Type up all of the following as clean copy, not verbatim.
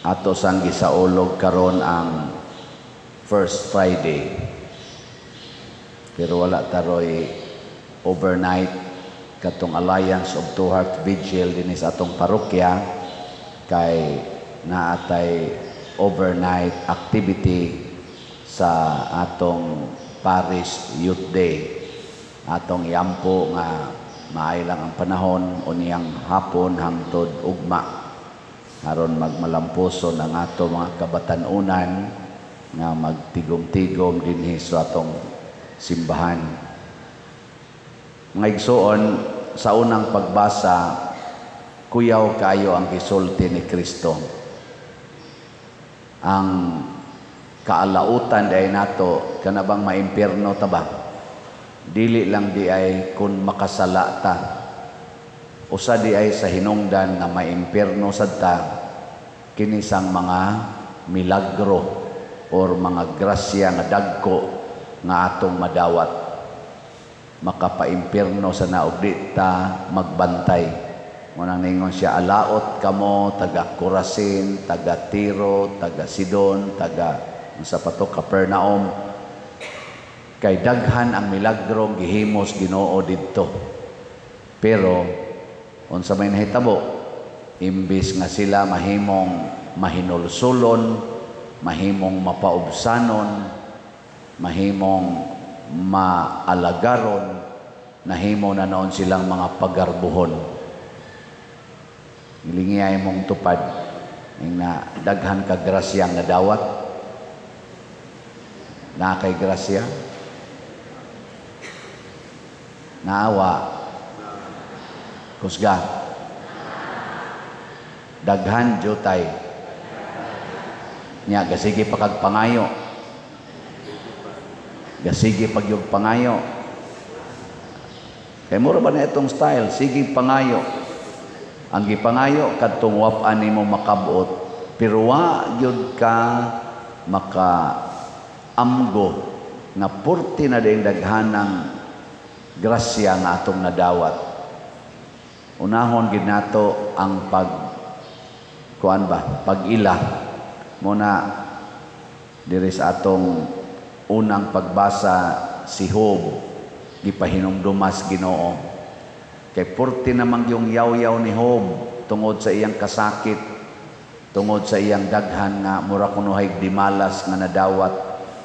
ato sang gisaulog karon ang First Friday. Pero wala taroy overnight katong Alliance of Two Heart Vigil dinis atong parokya kay naatay overnight activity sa atong Parish Youth Day. Atong yampo nga maay lang ang panahon o niyang hapon hangtod ugma aron magmalampuson ang ato mga kabatanunan nga magtigom-tigom dinhi sa atong simbahan. Mga igsoon, sa unang pagbasa, kuyaw kayo ang gisulti ni Kristo. Ang kaalautan ay nato, kanabang maimpierno ta ba? Dili lang di ay kung makasala ta. Usa di ay sa hinungdan nga maimpierno sad ta, kinisang mga milagro or mga grasya nga dagko nga atong madawat. Makapaimpierno sa naugdi ta magbantay. Munang ningon siya, alaot kamo, taga Corazin, taga Tiro, taga Sidon, taga sa pato Capernaum. Kay daghan ang milagro gihimos Ginoo didto. Pero unsa may nahitabo, imbis nga sila mahimong mahinulsulon, mahimong mapaubsanon, mahimong maalagaron, nahimo na noon silang mga pagarbuhon. Ilingiyay mong tupad na daghan ka grasya nga dawat na kay grasya naawa kusga daghan jutay nya gasige pagpangayo, gasige pagyog pangayo. Kay mura ba na itong style, sige pangayo. Ang gipangayo kadtong wap-an nimo makabuot, pero wa gyud ka maka-amgo nga purti na ding daghanang grasya nga atong nadawat. Unahon gid nato ang pag-ila muna diri sa atong unang pagbasa si Job, gipahinumdumas Ginoo. Kay purti namang yung yaw-yaw ni Job tungod sa iyang kasakit, tungod sa iyang daghan nga mura kunuhay dimalas nga nadawat,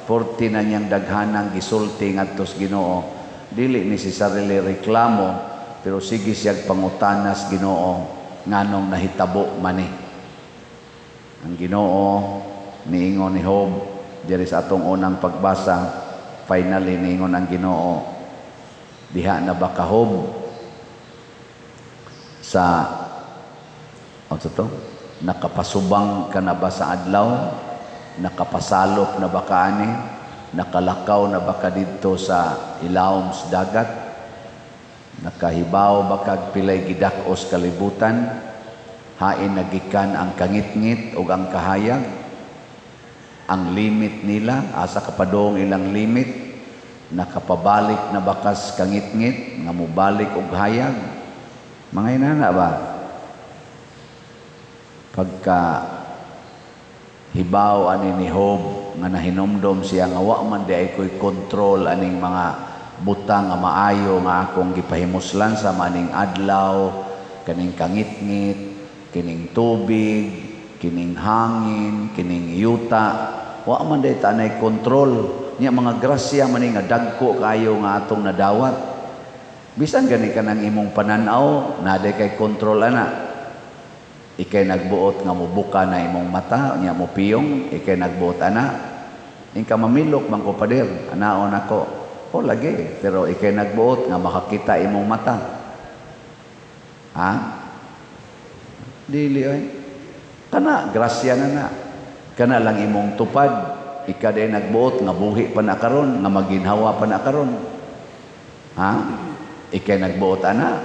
purti na niyang daghanang gisulti ngadto sa Ginoo. Dili ni si sarili reklamo, pero sige siyang pangutanas Ginoo nganong nahitabo man ni. Ang Ginoo niingon ni Job diri sa atong unang pagbasa, finally niingon ang Ginoo, diha na ba ka Job sa nakapasubang ka na ba sa adlaw, nakapasalop na ba ka ani, nakalakaw na ba ka dito sa ilawom sa dagat, nakahibaw ba kag pilay gidakos kalibutan, hain nagikan ang kangit-ngit ug ang kahayag, ang limit nila asa kapadong ilang limit, nakapabalik na bakas kangit-ngit nga mubalik og hayag. Mga inana ba? Pagka hibaw ani ni Job nga nahinumdom siya nga wa man di ay ko'y control aning mga butang nga maayo nga akong gipahimuslan sa maning adlaw, kaning kangit-ngit, kining tubig, kining hangin, kining yuta, wa man di tanay control niya mga grasya man nga dagko kayo nga atong nadawat. Bisan gani ka ng imong pananaw, naday kay kontrol ana. Ikay nagbuot nga mubuka na imong mata, niya mo piyong, ikay nagbuot ana. Ingka mamilok man ko pader, anaon ako. O lagi, pero ikay nagbuot nga makakita imong mata. Ha? Dili oy. Kana grasya na. Kana lang imong tupad, ikaday nagbuot nga buhi pa na karon, nga maginhawa pa na karon. Ha? Ikay nagbuot ana.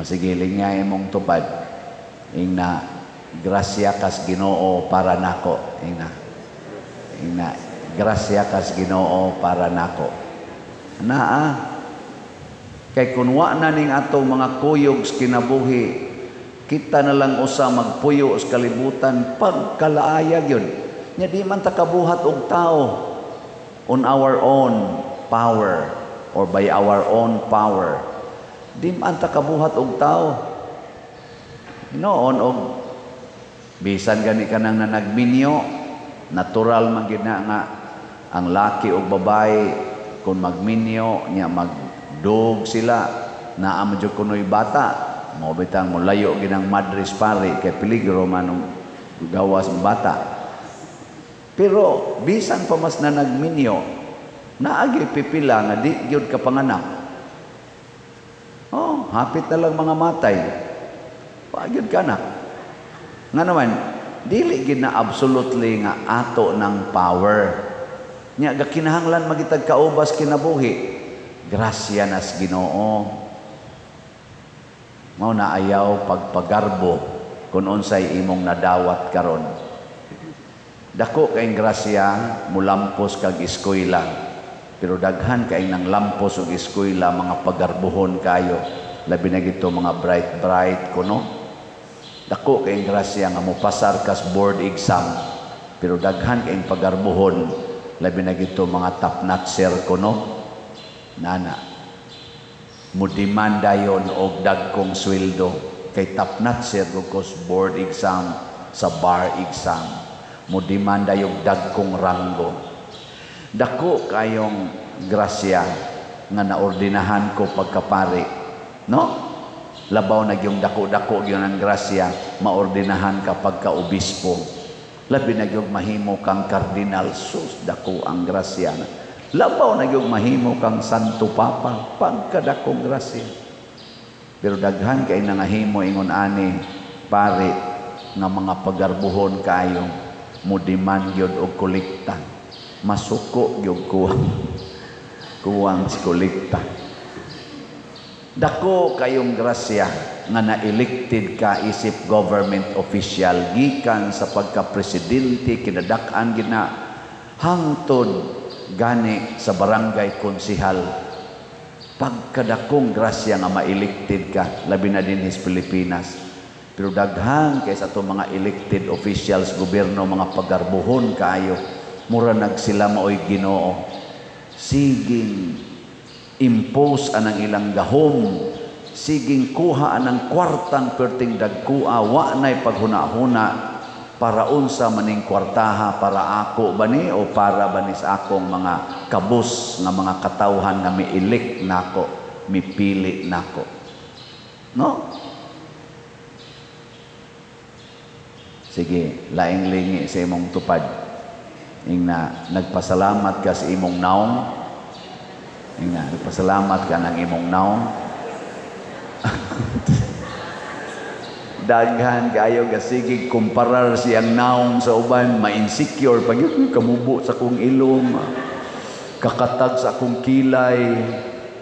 Sige linya imong tupad. Ingna grasya kas Ginoo para nako. Ingna grasya kas Ginoo para nako. Kay kun wa na ning atong mga kuyog kinabuhi, Kita na lang usa magpuyo sa kalibutan pagkalaayag yun. Nya di man ta kabuhat og tao on our own power or by our own power. Di man ta kabuhat og tao. Noon og bisan gani ka nang nanagminyo, natural man gid na nga ang laki o babae kung magminyo nya magdug sila naa man jud kunoy bata mo bitang molayo ginang madres pare kay peligro manong gawas ng bata. Pero bisan pa mas na nagminyo naagi pipila nga di gyud kapanganak. Oh, hapit na lang mga matay. Pagyud ka anak. Nga naman, dili gid na absolutely nga ato ng power. Nya gakinahanglan magitag kaubas kinabuhi. Grasya nas Ginoo. Mao na ayaw pagpagarbo kung unsay imong nadawat karon. Dako kay grasya mulampos kag eskwela. Pero daghan kay nang lampos og eskwela mga pagarbuhon kayo. Labi na gito mga bright kuno. Dako kay grasya nga mopasar kas board exam. Pero daghan kay pagarbuhon labi na gito mga top-notcher kuno. Nana mo demanda yon og dagkong sweldo kay top-notcher kos board exam sa bar exam mo demanda yung dagkong ranggo. Dako kayong grasya nga naordinahan ko pagkapari, no? Labaw na yung dako-dako yun ang grasya maordinahan ka pagka-obispo. Labi na yung mahimo kang kardinal, sus dako ang grasya na. Labaw na yung mahimo kang Santo Papa, pagkadakong grasya. Pero daghan kay nangahimo ingon ani pare nga mga pagarbuhon kayo mo demand yun og kolekta. Masuko yung kuwang si kolekta. Dako kayong grasya nga na-elected ka isip government official gikan sa pagka-presidente kinadak-an gina hangtod gani sa barangay konsihal. Pagkadakong grasya nga ma-elected ka labi na din sa Pilipinas. Pero daghan kay sa itong mga elected officials gobyerno mga pagarbuhon kayo mura nagsila maoy Ginoo siging impose anang ilang gahom siging kuha anang kwartang perting dagkua wa nay paghuna-huna para unsa maning kwartaha para ako bani o para bani sa akong mga kabus nga mga katawhan nga mi-elect nako mipili nako, no? Sige, laing lingi sa imong tupad. Ing na nagpasalamat ka sa imong naong. Ing na nagpasalamat ka ng imong naong. Daghan kayo gasigi kumparar siyang naong sa uban, ma-insecure pag kamubo sa kong ilong, kakatag sa akong kilay,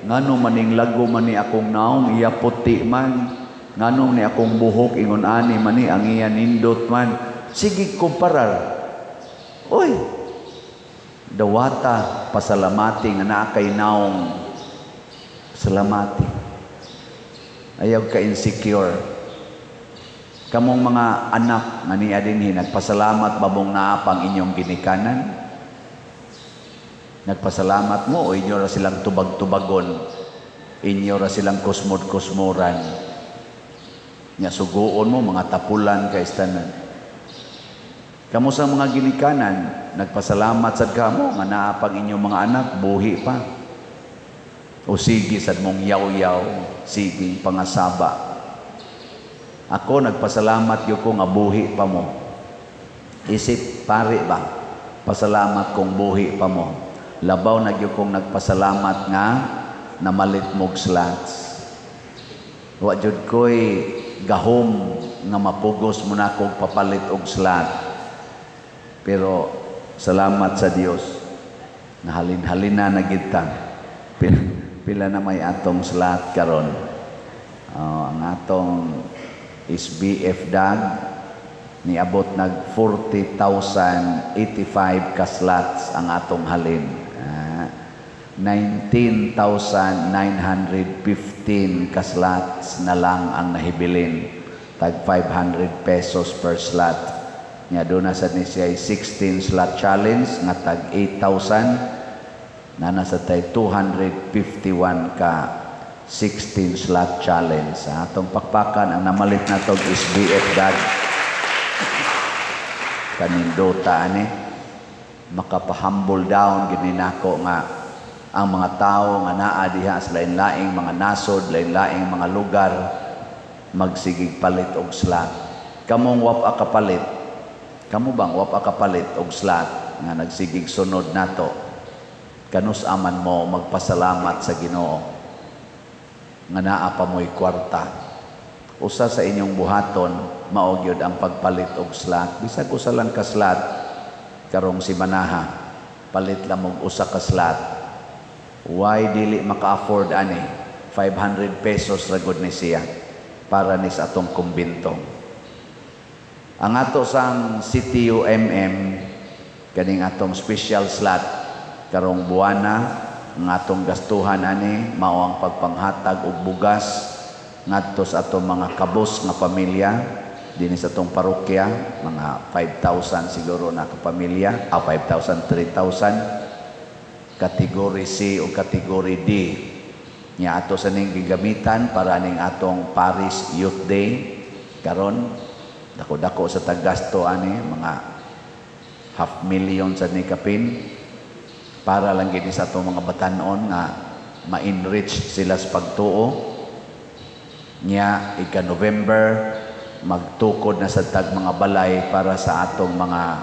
ngano maning lago man ni akong naong, iya puti man. Nganong ni akong buhok ingon ani man ni ang iya nindot man. Sige kumparar. Oy. Dawata pasalamati nga naa kay naong. Salamati. Ayaw ka insecure. Kamong mga anak nga niya dinhi nagpasalamat babong naapang inyong ginikanan. Nagpasalamat mo o inyo ra silang tubag-tubagon. Inyo ra silang kusmod-kusmuran. Nya suguon mo mga tapulan kay istanan. Kamo sa mga ginikanan nagpasalamat sad kamo nga naapang inyong mga anak buhi pa. O sige sad mong yaw-yaw, sige pangasaba. Ako nagpasalamat gyud ko nga buhi pa mo. Isip pare ba? Pasalamat kong buhi pa mo. Labaw na gyud kong nagpasalamat nga namalit mog slots. Wa jud koy gahom nga mapugos mo na kong papalit og slot. Pero salamat sa Dios na halin-halina na kita pila na may atong slot karon. Ang atong SBF dag niabot nag 40,085 ka slots ang atong halin. 19,915 ka slots na lang ang nahibilin. tag 500 pesos per slot. Nya doon na sa ni siya 16 slot challenge nga tag 8,000 na nasa tay 251 ka 16 slot challenge. Sa atong pakpakan ang namalit na tog is BF God kanindota ani makapahumble down gini nako nga ang mga tao nga naa diha sa lain-laing mga nasod, lain-laing mga lugar magsigig palit og slot. Kamong wapa kapalit, kamo bang wapa kapalit og slot nga nagsigig sunod nato? Kanus aman mo magpasalamat sa Ginoo nga naa pa mo'y kwarta. Usa sa inyong buhaton mao gyud ang pagpalit og slot. Bisag usa lang ka slot karong si manaha palit lang og usa ka slot. Why dili maka-afford ani 500 pesos ra gud ni siya para ni sa atong kumbinto. Ang ato sang CTUMM kaning atong special slot karong buwana ang atong gastuhan ani mao ang pagpanghatag og bugas ngadto sa atong mga kabus nga pamilya dinhi sa atong parokya, mga 5,000 siguro na kapamilya, 5,000, 3,000 kategory C o kategory D nya ato sa ning gigamitan para ning atong Paris Youth Day karon dako-dako sa taggasto ani mga 500,000 sa ni kapin para lang gid sa atong mga batan-on nga ma-enrich sila sa pagtuo nya ika November magtukod na sa tag mga balay para sa atong mga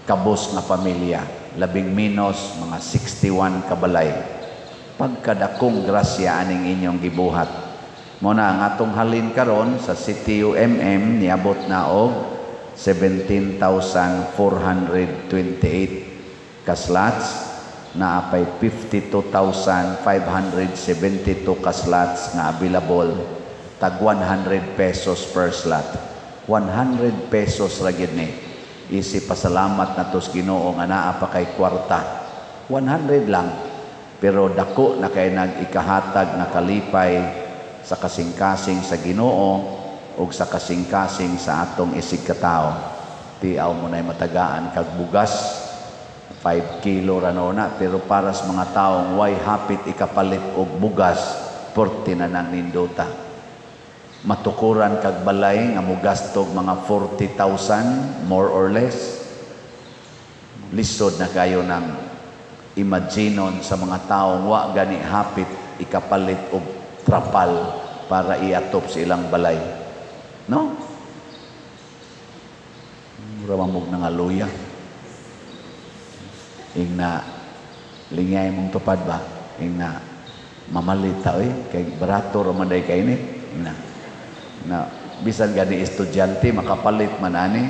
kabus nga pamilya, labing minos mga 61 kabalay. Pagkadakong grasya aning inyong gibuhat. Muna ang atong halin karon sa CTUMM niabot na og 17,428 ka slots na apay 52,572 ka slots nga available. Tag 100 pesos per slot. 100 pesos ra gyud ni. Isi pasalamat nato sa Ginoo nga naa pa kay kwarta. 100 lang. Pero dako na kay nag-ikahatag na kalipay sa kasing-kasing sa Ginoo ug sa kasing-kasing sa atong isig katao. Tiaw mo nay matagaan kag bugas 5 kilo ra na pero para sa mga taong way hapit ikapalit og bugas 40 na nang nindota. Matukuran kag balay nga mogastog mga 40,000 more or less. Lisod na kayo ng imaginon sa mga taong wa gani hapit ikapalit og trapal para iatop sa ilang balay. No? Mura mamog na nga luya. Ing na lingay mong tupad ba? Ing na mamalita kay barato ramanday kay ni. Ing na bisan gani estudyante makapalit man ani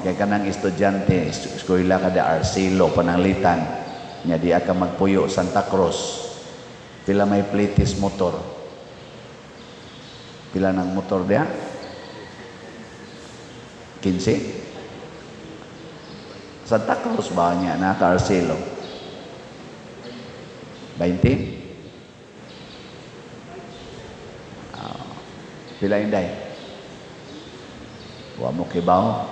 kay kanang estudyante eskwela kada Arcelo pananglitan nya di ka magpuyo Santa Cruz pila may plitis motor pila ng motor dia 15 Santa Cruz ba niya na ka Arcelo 20 pila inday? Wa mo kibaw.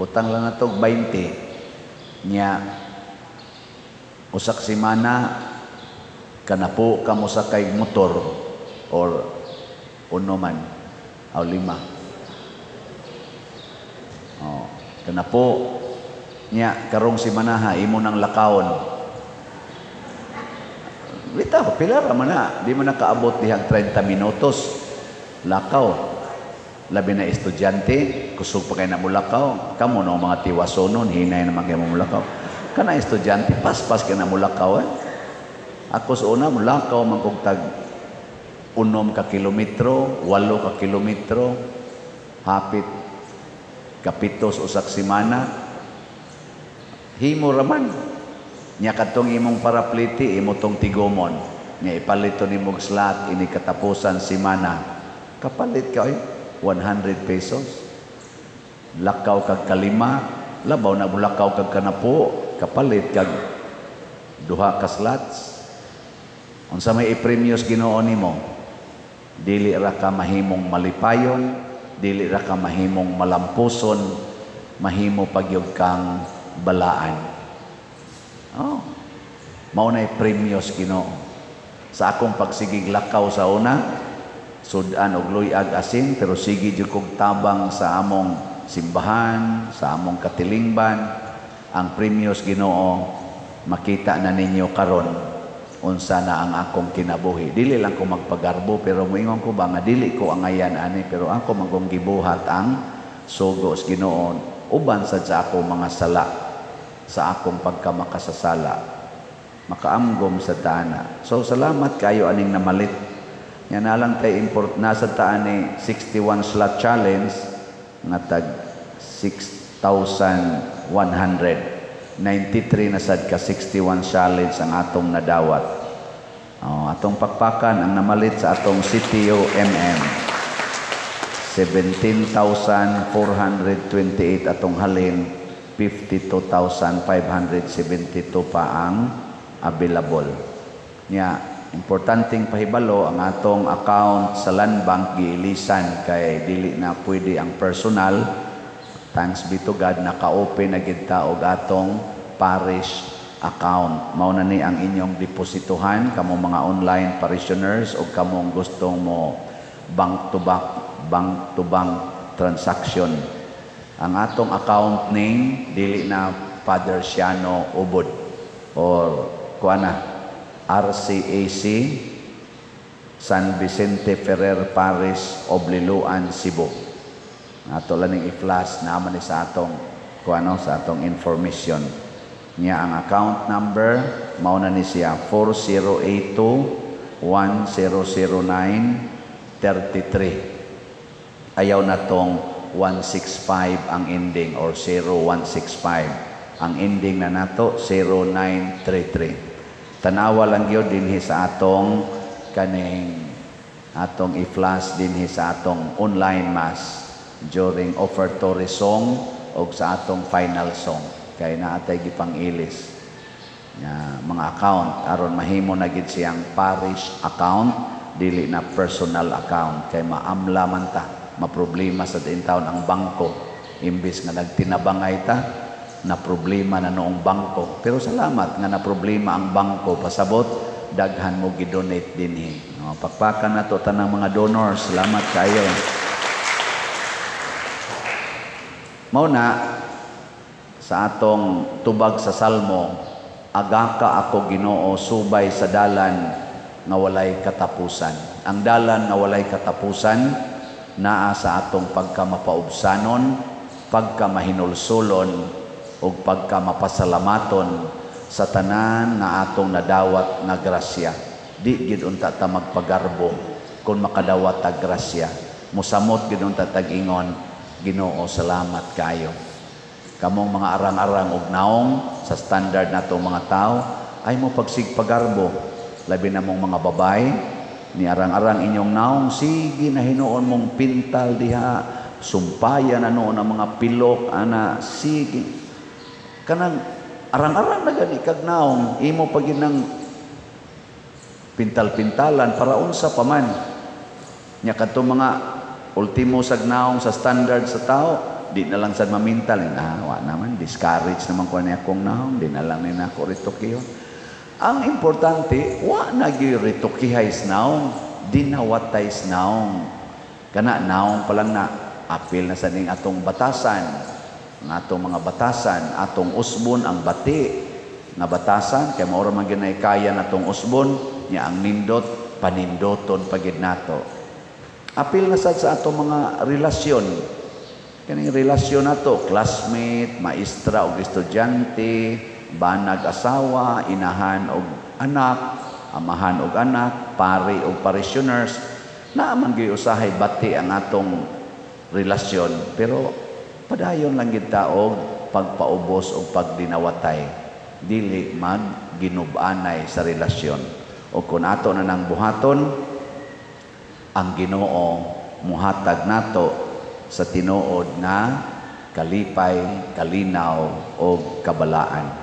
Butang lang na 20. Nya usak simana kanapo ka mo sakay motor or uno man o 5. Kanapo nya karong simana imo nang lakawon. Bitaw, pila ra man na. Di man nakaabot dihang 30 minutos. Lakaw. Labi na estudyante, kusog pa kayo na mulakaw. Kamu no mga tiwasonon, hinay naman kayo mulakaw. Kana estudyante, paspas kayo na mulakaw. Ako sa una, mulakaw, magkugtag 1 ka kilometro, 8 ka kilometro, hapit kapitos usak simana. Himo raman. Nya katong imong parapliti imo tong tigomon nya ipalito nimo slot ini katapusan simana kapalit ka 100 pesos lakaw kag kalima labaw na bulakaw kag kanapo kapalit kag duha ka slots unsa may i-premios Ginoo nimo Dili ra ka mahimong malipayon, dili ra ka mahimong malampuson, mahimo pagyud kang balaan. Oh. Mao nay premyos Ginoo. Sa akong pagsigig lakaw sa una, sudan og luyag asin, pero sige jud kog tabang sa among simbahan, sa among katilingban. Ang premyos Ginoo, makita na ninyo karon unsa na ang akong kinabuhi. Dili lang ko magpagarbo, pero moingon ko ba nga dili ko angayan ani, pero ako magong gibuhat ang sugo sa Ginoo uban sad sa ako mga sala, sa akong pagkamakasasala, makaamgom sa taana. So salamat kayo aning namalit. Yan na lang tayo nasa taan ni 61 slot challenge nga tag 6,100. 93 na sad ka 61 challenge ang atong nadawat. Atong pakpakan ang namalit sa atong CTO MM. 17,428 atong halin, 52,572 pa ang available. Nya, importanteng pahibalo ang atong account sa Land Bank giilisan kay dili na pwede ang personal. Thanks be to God, naka-open na gid ta og atong parish account. Mao na ni ang inyong deposituhan kamo mga online parishioners o kamong gustong mo bank to bank transaction. Ang atong account name dili na Father Siano Ubod or kuana RCAC San Vicente Ferrer Parish, Obliluan, Cebu. Ato lang i-flash naman ni sa atong sa atong information niya. Ang account number mao na ni siya 4082-1009-33. Ayaw na tong 165 ang ending or 0165. Ang ending na nato 0933. Tanawa lang yun dinhi sa atong kaning atong i-flash dinhi sa atong online mass during offertory song o sa atong final song. Kaya naatay gipang-ilis mga account aron mahimo na gid siyang parish account, dili na personal account. Kay maamla man ta, maproblema sa taon ang bangko. Imbis nga nagtinabangay ta, na problema na noong bangko. Pero salamat nga na problema ang bangko, pasabot daghan mo gidonate dinhi. Pakpakan nato tanang mga donors. Salamat kayo. Mauna sa atong tubag sa Salmo, agaka ako Ginoo subay sa dalan nga walay katapusan. Ang dalan nga walay katapusan naa sa atong pagkamapaubsanon, pagkamahinulsulon ug pagkamapasalamaton sa tanan nga atong nadawat nga grasya. Di gid unta ta magpagarbo kung makadawat ta grasya. Musamot gid unta tag-ingon, Ginoo, salamat kayo. Kamong mga arang-arang ug naong sa standard natong mga tao ay mo pagsigpagarbo, labi na mong mga babay ni arang-arang inyong naong, sige na hinuon mong pintal diha, sumpayan na noon ang mga pilok ana, sige kanang arang-arang na gani kag naong imo paginang pintal-pintalan para unsa pa man nya kadto mga ultimo sagnaong sa standard sa tao, di na lang sad mamintal. Wa naman, discourage naman ko niya akong naong, di na lang nina ako ritokiyon. Ang importante, wa na giritokihay naong, di nawatay naong. Kana naong pa lang na, apil na sa ning atong batasan, ng atong mga batasan, atong usbon, ang bati, nga batasan, kaya maura man ginay kaya natong usbon, niya ang nindot, panindoton pagid nato. Apil na sad sa ato mga relasyon. Kaning relasyon nato, classmate, maestra o estudyante, banag asawa, inahan o anak, amahan o anak, pari o parishioners, na man giusahay bati ang atong relasyon. Pero padayon lang gid ta og pagpaubos o pagdinawatay, dili mag ginubanay sa relasyon. O kung ato na nang buhaton, ang Ginoo muhatag nato sa tinuod na kalipay, kalinaw o kabalaan.